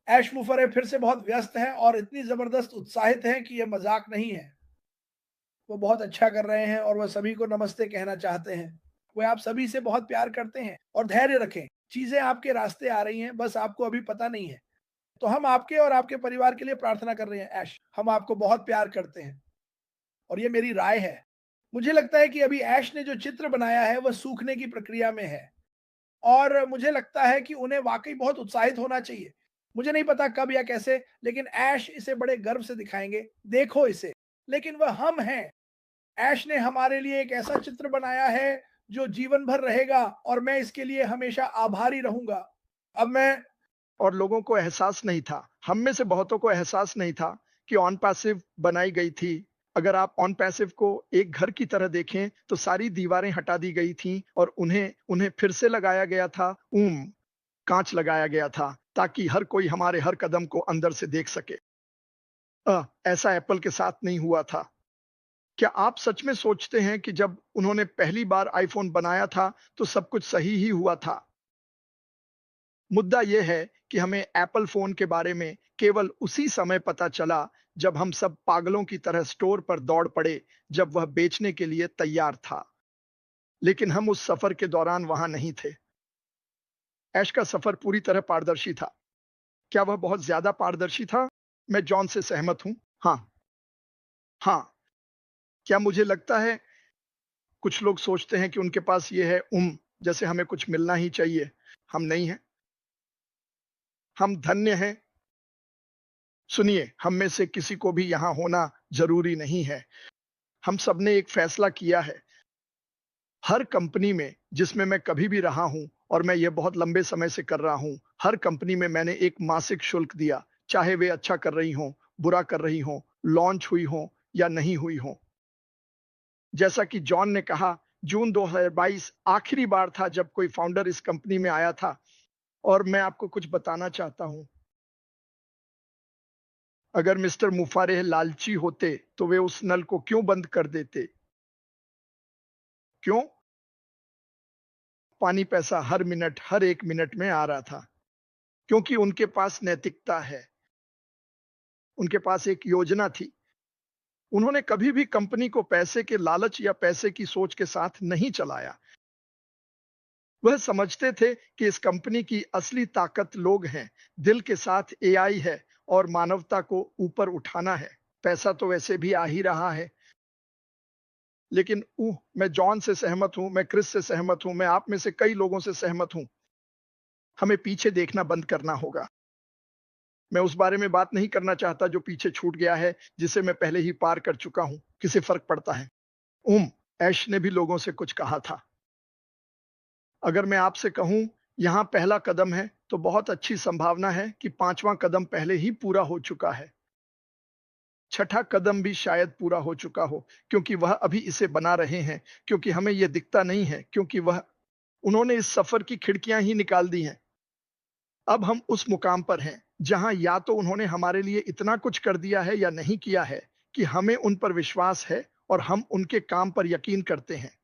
ऐश मुफर्रे फिर से बहुत व्यस्त हैं और इतनी ज़बरदस्त उत्साहित हैं कि ये मज़ाक नहीं है। वो बहुत अच्छा कर रहे हैं और वह सभी को नमस्ते कहना चाहते हैं। वे आप सभी से बहुत प्यार करते हैं और धैर्य रखें। चीज़ें आपके रास्ते आ रही हैं, बस आपको अभी पता नहीं है। तो हम आपके और आपके परिवार के लिए प्रार्थना कर रहे हैं ऐश। हम आपको बहुत प्यार करते हैं और ये मेरी राय है। मुझे लगता है कि अभी ऐश ने जो चित्र बनाया है, वह सूखने की प्रक्रिया में है और मुझे लगता है कि उन्हें वाक़ई बहुत उत्साहित होना चाहिए। मुझे नहीं पता कब या कैसे, लेकिन ऐश इसे बड़े गर्व से दिखाएँगे, देखो इसे। लेकिन वह हम हैं। ऐश ने हमारे लिए एक ऐसा चित्र बनाया है, जो जीवन भर रहेगा और मैं इसके लिए हमेशा आभारी रहूँगा। अब मैं और लोगों को एहसास नहीं था, हम में से बहुतों को एहसास नहीं था कि ऑन पैसिव बनाई गई थी। अगर आप ऑन पैसिव को एक घर की तरह देखें तो सारी दीवारें हटा दी गई थीं और उन्हें उन्हें फिर से लगाया गया था। कांच लगाया गया था ताकि हर कोई हमारे हर कदम को अंदर से देख सके। ऐसा एप्पल के साथ नहीं हुआ था। क्या आप सच में सोचते हैं कि जब उन्होंने पहली बार आईफोन बनाया था तो सब कुछ सही ही हुआ था? मुद्दा यह है कि हमें एप्पल फोन के बारे में केवल उसी समय पता चला जब हम सब पागलों की तरह स्टोर पर दौड़ पड़े जब वह बेचने के लिए तैयार था। लेकिन हम उस सफर के दौरान वहां नहीं थे। ऐश का सफर पूरी तरह पारदर्शी था। क्या वह बहुत ज्यादा पारदर्शी था? मैं जॉन से सहमत हूं। हाँ। हाँ। क्या मुझे लगता है कुछ लोग सोचते हैं कि उनके पास ये है जैसे हमें कुछ मिलना ही चाहिए। हम नहीं हैं। हम धन्य हैं। सुनिए, हम में से किसी को भी यहाँ होना जरूरी नहीं है। हम सबने एक फैसला किया है। हर कंपनी में जिसमें मैं कभी भी रहा हूं और मैं ये बहुत लंबे समय से कर रहा हूं, हर कंपनी में मैंने एक मासिक शुल्क दिया, चाहे वे अच्छा कर रही हों, बुरा कर रही हों, लॉन्च हुई हों या नहीं हुई हों। जैसा कि जॉन ने कहा, जून 2022 आखिरी बार था जब कोई फाउंडर इस कंपनी में आया था। और मैं आपको कुछ बताना चाहता हूं। अगर मिस्टर मुफारेह लालची होते तो वे उस नल को क्यों बंद कर देते? क्यों? पानी पैसा हर मिनट, हर एक मिनट में आ रहा था। क्योंकि उनके पास नैतिकता है। उनके पास एक योजना थी। उन्होंने कभी भी कंपनी को पैसे के लालच या पैसे की सोच के साथ नहीं चलाया। वह समझते थे कि इस कंपनी की असली ताकत लोग हैं, दिल के साथ एआई है और मानवता को ऊपर उठाना है। पैसा तो वैसे भी आ ही रहा है। लेकिन मैं जॉन से सहमत हूं, मैं क्रिस से सहमत हूं, मैं आप में से कई लोगों से सहमत हूं। हमें पीछे देखना बंद करना होगा। मैं उस बारे में बात नहीं करना चाहता जो पीछे छूट गया है, जिसे मैं पहले ही पार कर चुका हूं। किसे फर्क पड़ता है? उम, ऐश ने भी लोगों से कुछ कहा था। अगर मैं आपसे कहूं, यहाँ पहला कदम है, तो बहुत अच्छी संभावना है कि पांचवां कदम पहले ही पूरा हो चुका है। छठा कदम भी शायद पूरा हो चुका हो, क्योंकि वह अभी इसे बना रहे हैं, क्योंकि हमें यह दिखता नहीं है, क्योंकि वह उन्होंने इस सफर की खिड़कियां ही निकाल दी हैं। अब हम उस मुकाम पर हैं जहां या तो उन्होंने हमारे लिए इतना कुछ कर दिया है या नहीं किया है कि हमें उन पर विश्वास है और हम उनके काम पर यकीन करते हैं।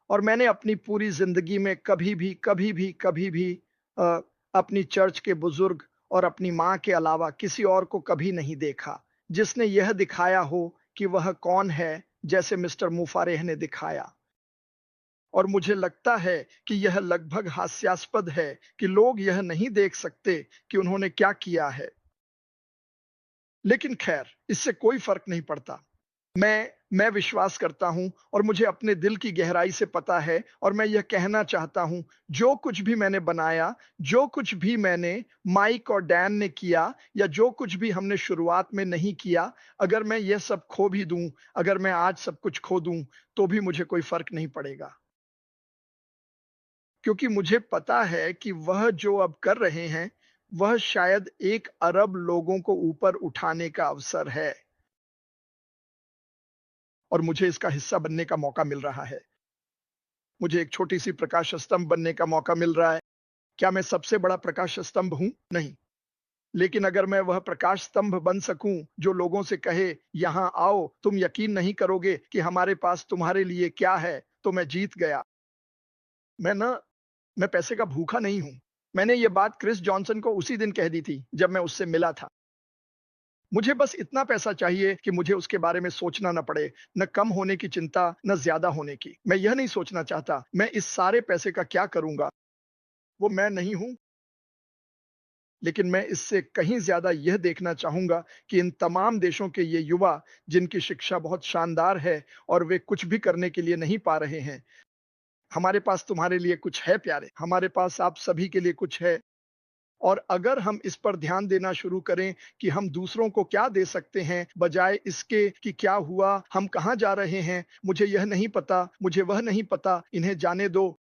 और मैंने अपनी पूरी जिंदगी में कभी भी अ, अपनी चर्च के बुजुर्ग और अपनी माँ के अलावा किसी और को कभी नहीं देखा जिसने यह दिखाया हो कि वह कौन है, जैसे मिस्टर मुफारेह ने दिखाया। और मुझे लगता है कि यह लगभग हास्यास्पद है कि लोग यह नहीं देख सकते कि उन्होंने क्या किया है। लेकिन खैर, इससे कोई फर्क नहीं पड़ता। मैं विश्वास करता हूं और मुझे अपने दिल की गहराई से पता है और मैं यह कहना चाहता हूं, जो कुछ भी मैंने बनाया, जो कुछ भी मैंने माइक और डैन ने किया या जो कुछ भी हमने शुरुआत में नहीं किया, अगर मैं यह सब खो भी दूं, अगर मैं आज सब कुछ खो दूं, तो भी मुझे कोई फर्क नहीं पड़ेगा। क्योंकि मुझे पता है कि वह जो अब कर रहे हैं, वह शायद 1 अरब लोगों को ऊपर उठाने का अवसर है और मुझे इसका हिस्सा बनने का मौका मिल रहा है। मुझे एक छोटी-सी प्रकाश स्तंभ बनने का मौका मिल रहा है। क्या मैं सबसे बड़ा प्रकाश स्तंभ हूँ? नहीं। लेकिन अगर मैं वह प्रकाश स्तंभ बन सकूं जो लोगों से कहे, यहाँ आओ, तुम यकीन नहीं करोगे कि हमारे पास तुम्हारे लिए क्या है, तो मैं जीत गया। मैं ना मैं पैसे का भूखा नहीं हूँ। मैंने ये बात क्रिस जॉनसन को उसी दिन कह दी थी जब मैं उससे मिला था। मुझे बस इतना पैसा चाहिए कि मुझे उसके बारे में सोचना न पड़े, न कम होने की चिंता, न ज्यादा होने की। मैं यह नहीं सोचना चाहता मैं इस सारे पैसे का क्या करूंगा। वो मैं नहीं हूं, लेकिन मैं इससे कहीं ज्यादा यह देखना चाहूंगा कि इन तमाम देशों के ये युवा जिनकी शिक्षा बहुत शानदार है और वे कुछ भी करने के लिए नहीं पा रहे हैं, हमारे पास तुम्हारे लिए कुछ है प्यारे, हमारे पास आप सभी के लिए कुछ है। और अगर हम इस पर ध्यान देना शुरू करें कि हम दूसरों को क्या दे सकते हैं बजाय इसके कि क्या हुआ, हम कहाँ जा रहे हैं, मुझे यह नहीं पता, मुझे वह नहीं पता, इन्हें जाने दो।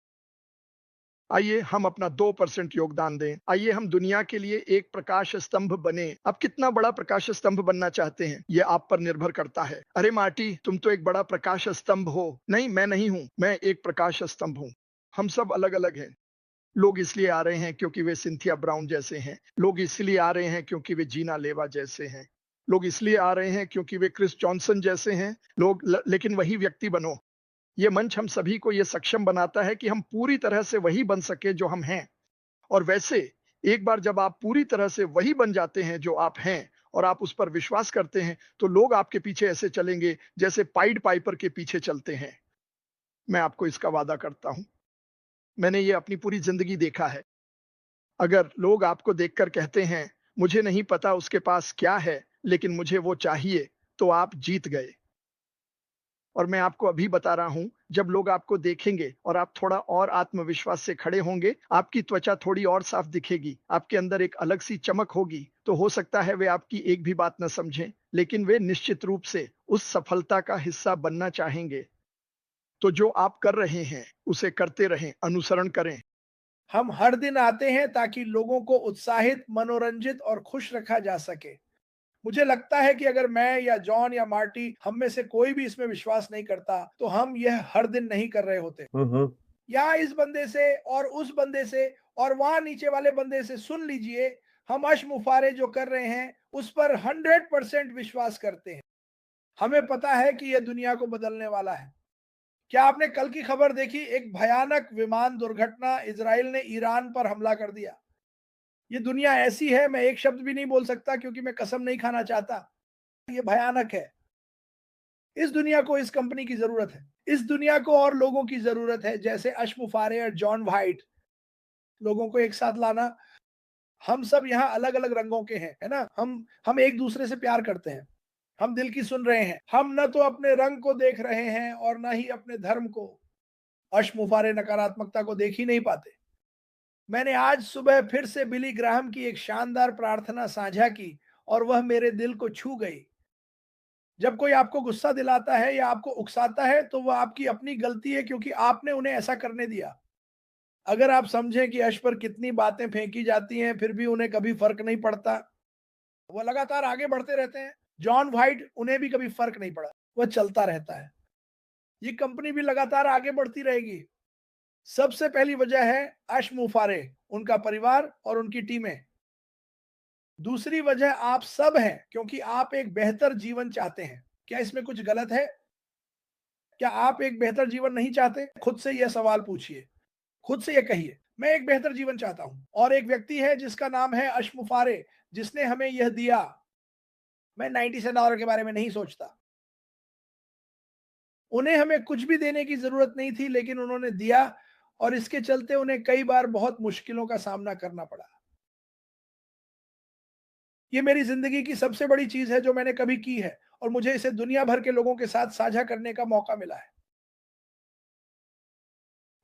आइए हम अपना 2% योगदान दें। आइए हम दुनिया के लिए एक प्रकाश स्तंभ बने। अब कितना बड़ा प्रकाश स्तंभ बनना चाहते हैं यह आप पर निर्भर करता है। अरे मार्टी, तुम तो एक बड़ा प्रकाश स्तंभ हो। नहीं, मैं नहीं हूं, मैं एक प्रकाश स्तंभ हूं। हम सब अलग अलग हैं। लोग इसलिए आ रहे हैं क्योंकि वे सिंथिया ब्राउन जैसे हैं। लोग इसलिए आ रहे हैं क्योंकि वे जीना लेवा जैसे हैं। लोग इसलिए आ रहे हैं क्योंकि वे क्रिस जॉनसन जैसे हैं। लेकिन वही व्यक्ति बनो। ये मंच हम सभी को ये सक्षम बनाता है कि हम पूरी तरह से वही बन सके जो हम हैं। और वैसे एक बार जब आप पूरी तरह से वही बन जाते हैं जो आप हैं और आप उस पर विश्वास करते हैं, तो लोग आपके पीछे ऐसे चलेंगे जैसे पाइड पाइपर के पीछे चलते हैं। मैं आपको इसका वादा करता हूं। मैंने ये अपनी पूरी जिंदगी देखा है। अगर लोग आपको देखकर कहते हैं मुझे नहीं पता उसके पास क्या है लेकिन मुझे वो चाहिए, तो आप जीत गए। और मैं आपको अभी बता रहा हूं, जब लोग आपको देखेंगे और आप थोड़ा और आत्मविश्वास से खड़े होंगे, आपकी त्वचा थोड़ी और साफ दिखेगी, आपके अंदर एक अलग सी चमक होगी। तो हो सकता है वे आपकी एक भी बात न समझें, लेकिन वे निश्चित रूप से उस सफलता का हिस्सा बनना चाहेंगे। तो जो आप कर रहे हैं उसे करते रहें, अनुसरण करें। हम हर दिन आते हैं ताकि लोगों को उत्साहित, मनोरंजित और खुश रखा जा सके। मुझे लगता है कि अगर मैं या जॉन या मार्टी, हम में से कोई भी इसमें विश्वास नहीं करता, तो हम यह हर दिन नहीं कर रहे होते। या इस बंदे से और उस बंदे से और वहां नीचे वाले बंदे से सुन लीजिए, हम अशमुफारे जो कर रहे हैं उस पर 100% विश्वास करते हैं। हमें पता है कि यह दुनिया को बदलने वाला है। क्या आपने कल की खबर देखी? एक भयानक विमान दुर्घटना, इजराइल ने ईरान पर हमला कर दिया। ये दुनिया ऐसी है, मैं एक शब्द भी नहीं बोल सकता क्योंकि मैं कसम नहीं खाना चाहता। ये भयानक है। इस दुनिया को इस कंपनी की जरूरत है। इस दुनिया को और लोगों की जरूरत है जैसे अशमुफारे और जॉन वाइट। लोगों को एक साथ लाना। हम सब यहाँ अलग अलग रंगों के हैं, है ना? हम एक दूसरे से प्यार करते हैं। हम दिल की सुन रहे हैं। हम न तो अपने रंग को देख रहे हैं और ना ही अपने धर्म को। अशमुफारे नकारात्मकता को देख ही नहीं पाते। मैंने आज सुबह फिर से बिली ग्राहम की एक शानदार प्रार्थना साझा की और वह मेरे दिल को छू गई। जब कोई आपको गुस्सा दिलाता है या आपको उकसाता है तो वह आपकी अपनी गलती है क्योंकि आपने उन्हें ऐसा करने दिया। अगर आप समझें कि यश पर कितनी बातें फेंकी जाती हैं फिर भी उन्हें कभी फर्क नहीं पड़ता, वह लगातार आगे बढ़ते रहते हैं। जॉन वाइट, उन्हें भी कभी फर्क नहीं पड़ा, वह चलता रहता है। ये कंपनी भी लगातार आगे बढ़ती रहेगी। सबसे पहली वजह है अश मुफारे, उनका परिवार और उनकी टीमें। दूसरी वजह आप सब हैं क्योंकि आप एक बेहतर जीवन चाहते हैं। क्या इसमें कुछ गलत है? क्या आप एक बेहतर जीवन नहीं चाहते? खुद से यह सवाल पूछिए। खुद से ये कहिए, मैं एक बेहतर जीवन चाहता हूं। और एक व्यक्ति है जिसका नाम है अशमुफारे, जिसने हमें यह दिया। मैं $97 के बारे में नहीं सोचता। उन्हें हमें कुछ भी देने की जरूरत नहीं थी लेकिन उन्होंने दिया और इसके चलते उन्हें कई बार बहुत मुश्किलों का सामना करना पड़ा। ये मेरी जिंदगी की सबसे बड़ी चीज है जो मैंने कभी की है और मुझे इसे दुनिया भर के लोगों के साथ साझा करने का मौका मिला है।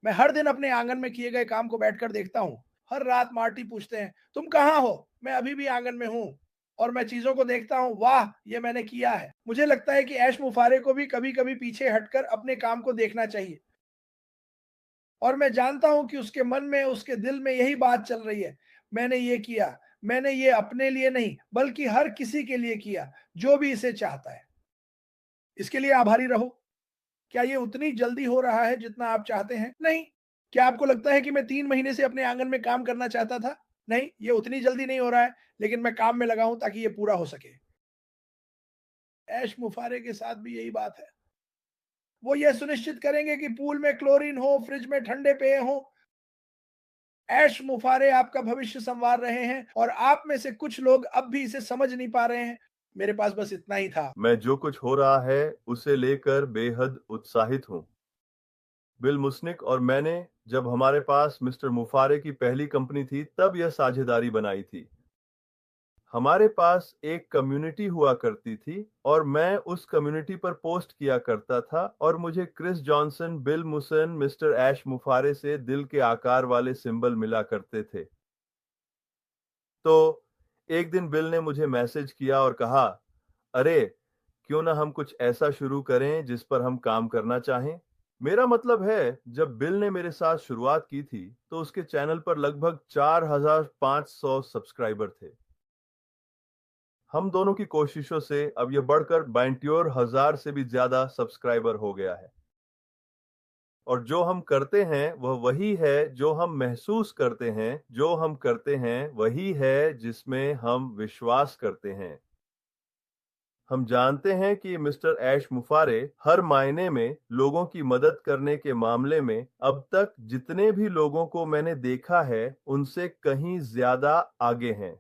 मैं हर दिन अपने आंगन में किए गए काम को बैठकर देखता हूँ। हर रात मार्टी पूछते हैं, तुम कहाँ हो? मैं अभी भी आंगन में हूँ। और मैं चीजों को देखता हूँ, वाह ये मैंने किया है। मुझे लगता है कि ऐश मुफारे को भी कभी कभी पीछे हटकर अपने काम को देखना चाहिए। और मैं जानता हूँ कि उसके मन में, उसके दिल में यही बात चल रही है, मैंने ये किया। मैंने ये अपने लिए नहीं बल्कि हर किसी के लिए किया जो भी इसे चाहता है। इसके लिए आभारी रहो। क्या ये उतनी जल्दी हो रहा है जितना आप चाहते हैं? नहीं। क्या आपको लगता है कि मैं 3 महीने से अपने आंगन में काम करना चाहता था? नहीं, ये उतनी जल्दी नहीं हो रहा है, लेकिन मैं काम में लगा हूं ताकि ये पूरा हो सके। ऐश मुफारे के साथ भी यही बात है। वो ये सुनिश्चित करेंगे कि पूल में क्लोरीन हो, फ्रिज में ठंडे पेय हो। ऐश मुफारे आपका भविष्य संवार रहे हैं और आप में से कुछ लोग अब भी इसे समझ नहीं पा रहे हैं। मेरे पास बस इतना ही था। मैं जो कुछ हो रहा है उसे लेकर बेहद उत्साहित हूँ। बिल मुस्निक और मैंने जब हमारे पास मिस्टर मुफारे की पहली कंपनी थी तब यह साझेदारी बनाई थी। हमारे पास एक कम्युनिटी हुआ करती थी और मैं उस कम्युनिटी पर पोस्ट किया करता था और मुझे क्रिस जॉनसन, बिल मुसन, मिस्टर ऐश मुफारे से दिल के आकार वाले सिंबल मिला करते थे। तो एक दिन बिल ने मुझे मैसेज किया और कहा, अरे क्यों ना हम कुछ ऐसा शुरू करें जिस पर हम काम करना चाहें। मेरा मतलब है, जब बिल ने मेरे साथ शुरुआत की थी तो उसके चैनल पर लगभग 4500 सब्सक्राइबर थे। हम दोनों की कोशिशों से अब यह बढ़कर 72,000 से भी ज्यादा सब्सक्राइबर हो गया है। और जो हम करते हैं वह वही है जो हम महसूस करते हैं, जो हम करते हैं वही है जिसमें हम विश्वास करते हैं। हम जानते हैं कि मिस्टर ऐश मुफारे हर मायने में लोगों की मदद करने के मामले में अब तक जितने भी लोगों को मैंने देखा है उनसे कहीं ज्यादा आगे हैं।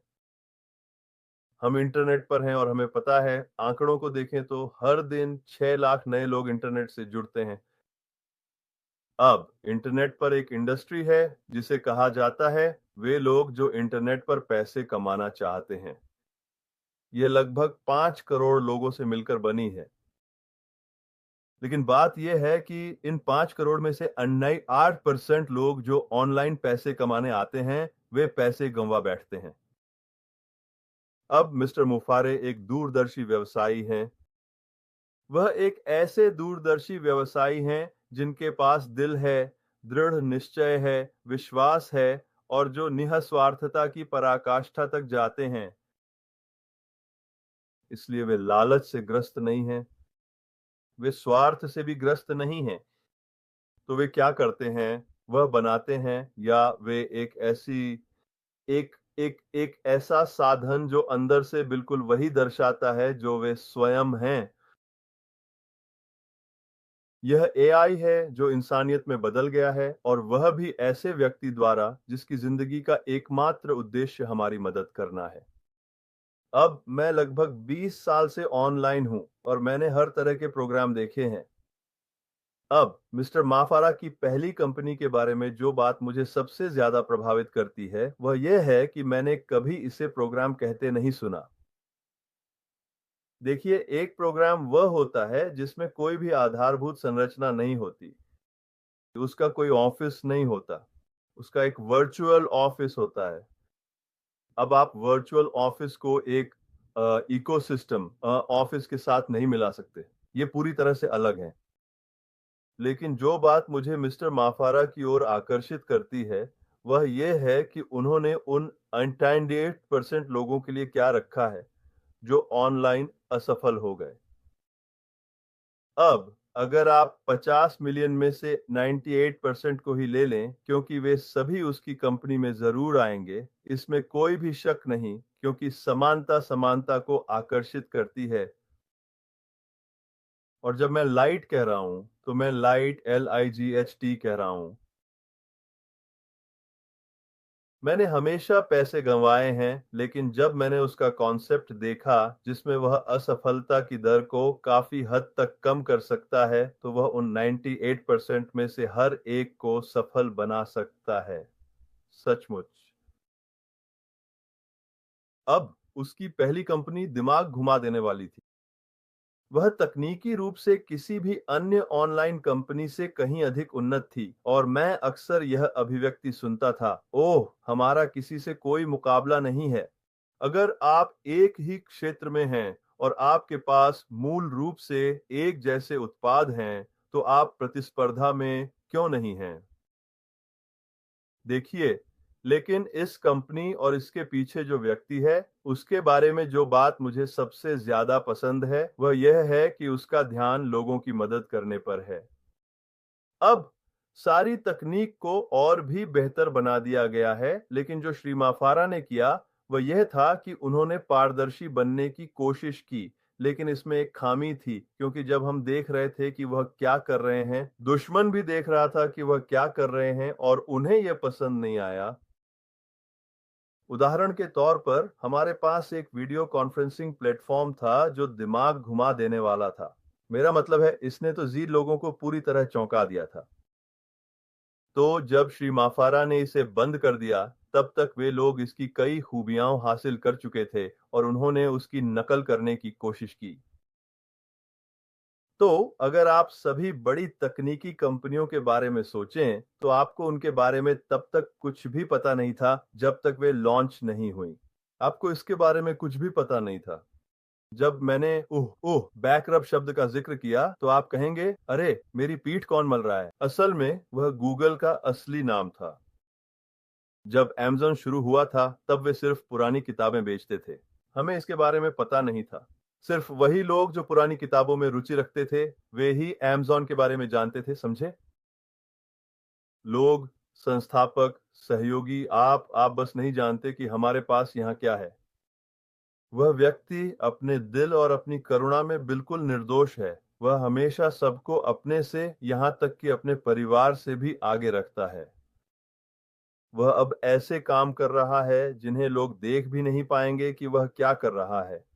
हम इंटरनेट पर हैं और हमें पता है, आंकड़ों को देखें तो हर दिन 6 लाख नए लोग इंटरनेट से जुड़ते हैं। अब इंटरनेट पर एक इंडस्ट्री है जिसे कहा जाता है वे लोग जो इंटरनेट पर पैसे कमाना चाहते हैं। यह लगभग 5 करोड़ लोगों से मिलकर बनी है। लेकिन बात यह है कि इन 5 करोड़ में से 8% लोग जो ऑनलाइन पैसे कमाने आते हैं वे पैसे गंवा बैठते हैं। अब मिस्टर मुफारे एक दूरदर्शी व्यवसायी हैं। वह एक ऐसे दूरदर्शी व्यवसायी हैं जिनके पास दिल है, दृढ़ निश्चय है, विश्वास है और जो निःस्वार्थता की पराकाष्ठा तक जाते हैं। इसलिए वे लालच से ग्रस्त नहीं हैं, वे स्वार्थ से भी ग्रस्त नहीं हैं। तो वे क्या करते हैं, वह बनाते हैं या वे एक ऐसी एक एक एक ऐसा साधन जो अंदर से बिल्कुल वही दर्शाता है जो वे स्वयं हैं। यह एआई है जो इंसानियत में बदल गया है और वह भी ऐसे व्यक्ति द्वारा जिसकी जिंदगी का एकमात्र उद्देश्य हमारी मदद करना है। अब मैं लगभग 20 साल से ऑनलाइन हूं और मैंने हर तरह के प्रोग्राम देखे हैं। अब मिस्टर माफारा की पहली कंपनी के बारे में जो बात मुझे सबसे ज्यादा प्रभावित करती है वह यह है कि मैंने कभी इसे प्रोग्राम कहते नहीं सुना। देखिए, एक प्रोग्राम वह होता है जिसमें कोई भी आधारभूत संरचना नहीं होती, उसका कोई ऑफिस नहीं होता, उसका एक वर्चुअल ऑफिस होता है। अब आप वर्चुअल ऑफिस को एक इकोसिस्टम ऑफिस के साथ नहीं मिला सकते, ये पूरी तरह से अलग है। लेकिन जो बात मुझे मिस्टर माफारा की ओर आकर्षित करती है वह यह है कि उन्होंने उन 98% लोगों के लिए क्या रखा है जो ऑनलाइन असफल हो गए। अब अगर आप 50 मिलियन में से 98% को ही ले लें, क्योंकि वे सभी उसकी कंपनी में जरूर आएंगे, इसमें कोई भी शक नहीं, क्योंकि समानता समानता को आकर्षित करती है। और जब मैं लाइट कह रहा हूं तो मैं लाइट LIGHT कह रहा हूं। मैंने हमेशा पैसे गंवाए हैं, लेकिन जब मैंने उसका कॉन्सेप्ट देखा जिसमें वह असफलता की दर को काफी हद तक कम कर सकता है, तो वह उन 98% में से हर एक को सफल बना सकता है। सचमुच। अब उसकी पहली कंपनी दिमाग घुमा देने वाली थी। वह तकनीकी रूप से किसी भी अन्य ऑनलाइन कंपनी से कहीं अधिक उन्नत थी और मैं अक्सर यह अभिव्यक्ति सुनता था, ओह, हमारा किसी से कोई मुकाबला नहीं है। अगर आप एक ही क्षेत्र में हैं और आपके पास मूल रूप से एक जैसे उत्पाद हैं, तो आप प्रतिस्पर्धा में क्यों नहीं हैं? देखिए, लेकिन इस कंपनी और इसके पीछे जो व्यक्ति है, उसके बारे में जो बात मुझे सबसे ज्यादा पसंद है वह यह है कि उसका ध्यान लोगों की मदद करने पर है। अब सारी तकनीक को और भी बेहतर बना दिया गया है, लेकिन जो श्री माफारा ने किया वह यह था कि उन्होंने पारदर्शी बनने की कोशिश की, लेकिन इसमें एक खामी थी, क्योंकि जब हम देख रहे थे कि वह क्या कर रहे हैं, दुश्मन भी देख रहा था कि वह क्या कर रहे हैं और उन्हें यह पसंद नहीं आया। उदाहरण के तौर पर हमारे पास एक वीडियो कॉन्फ्रेंसिंग प्लेटफॉर्म था जो दिमाग घुमा देने वाला था। मेरा मतलब है, इसने तो जी लोगों को पूरी तरह चौंका दिया था। तो जब श्री माफारा ने इसे बंद कर दिया, तब तक वे लोग इसकी कई खूबियां हासिल कर चुके थे और उन्होंने उसकी नकल करने की कोशिश की। तो अगर आप सभी बड़ी तकनीकी कंपनियों के बारे में सोचें, तो आपको उनके बारे में तब तक कुछ भी पता नहीं था जब तक वे लॉन्च नहीं हुई। आपको इसके बारे में कुछ भी पता नहीं था। जब मैंने ओह ओह बैकरप शब्द का जिक्र किया, तो आप कहेंगे, अरे मेरी पीठ कौन मल रहा है। असल में वह गूगल का असली नाम था। जब Amazon शुरू हुआ था, तब वे सिर्फ पुरानी किताबें बेचते थे। हमें इसके बारे में पता नहीं था। सिर्फ वही लोग जो पुरानी किताबों में रुचि रखते थे, वे ही Amazon के बारे में जानते थे, समझे? लोग, संस्थापक, सहयोगी, आप बस नहीं जानते कि हमारे पास यहाँ क्या है। वह व्यक्ति अपने दिल और अपनी करुणा में बिल्कुल निर्दोष है। वह हमेशा सबको अपने से, यहाँ तक कि अपने परिवार से भी आगे रखता है। वह अब ऐसे काम कर रहा है जिन्हें लोग देख भी नहीं पाएंगे कि वह क्या कर रहा है।